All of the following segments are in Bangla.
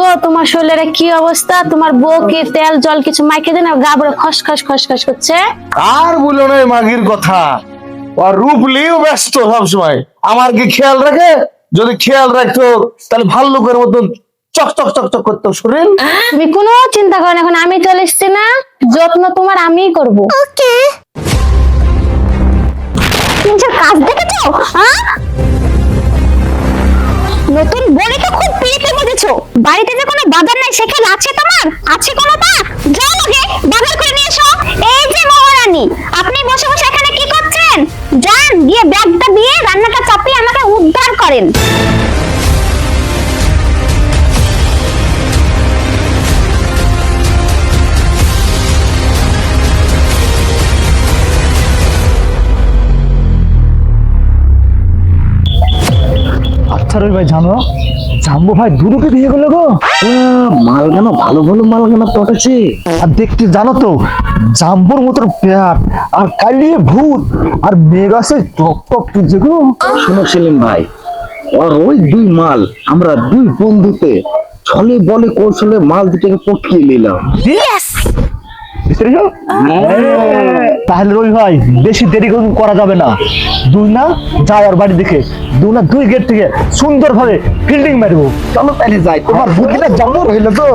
গো তোমার শরীরের কি অবস্থা? তোমার বউ কি তেল জল কিছু মাইকে দেন গা বড় খসখস খসখস করছে? আর বলো না মাগির কথা, আর রূপ লিও ব্যস্ত সবসময়। আমার কি খেয়াল রাখে? যদি খেয়াল রাখতো তাহলে ভাল্লুকের মতন চকচক চকচক করতো শরীর। তুমি কোনো চিন্তা করো না, এখন আমি চলে এসছি না, যত্ন তোমার আমিই করব। ওকে। নিজের কাজ দেখেছো? নতুন বড়িকে খুব পিড়িতে বুঝেছো। বাড়িতে যে কোনো বাজার নাই সেখানে আছে তোমার? আছে কোনো মা? যাও আগে বাজার করে নিয়ে এসো। এই যে মহারানী, আপনি বসে বসে এখানে কি করছেন? যান গিয়ে ব্যাগটা দিয়ে রান্নাটা চাপিয়ে আমাকে উদ্ধার করেন। আচ্ছা রবি ভাই, জানো জাম্বু ভাই দুটোকে দিয়ে গেল গো। মাল কেন ভালো ভালো মাল কেন পটেছে। আর দেখতে জানো তো জাম্বুর মতো পেট আর কালিয়ে ভূত আর মেঘ আছে টপ টপ তুলছে গো। শোনো সেলিম ভাই, আর ওই দুই মাল আমরা দুই বন্ধুতে ছলে বলে কৌশলে মাল দুটাকে পটকিয়ে নিলাম। তাহলে রবি ভাই বেশি দেরি করা যাবে না, দুই না যাই আর বাড়ি দেখে দুই গেট থেকে সুন্দর ভাবে ফিল্ডিং মারবো। চলো তাহলে যাই, তোমার বুদ্ধিটা জম্বর হইল তো।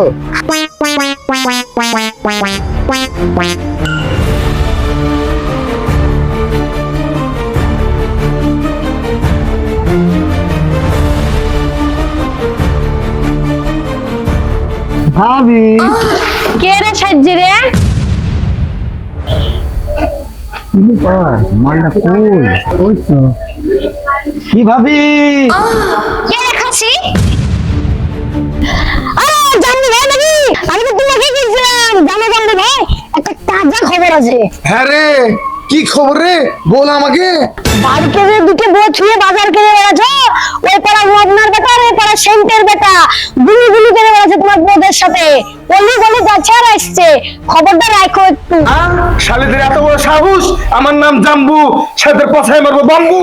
ভাবি কে রে সাজ্জি রে? মালটা কই? ওই তো। কি ভাবি? কে রে খাসি? জানি না নাকি? আমি তো তোমাকে বলছিলাম জানো ভাই, একটা তাজা খবর আছে। হ্যাঁ রে, কি খবর রে বল আমাকে। বাড়িতে যে দুটো বউ ছুঁয়ে বাজার করে বেড়াছো, ওই পাড়া মদনার বেটা আর ওই পাড়া সেন্টের বেটা গুলি গুলি করে বেড়াচ্ছে তোমার বউদের সাথে। বলি বলি যাচ্ছে আর আসছে, খবরটা রাখো একটু। শালিদের এত বড় সাহস, আমার নাম জাম্বু, সাথে পছায় মারবো বাম্বু।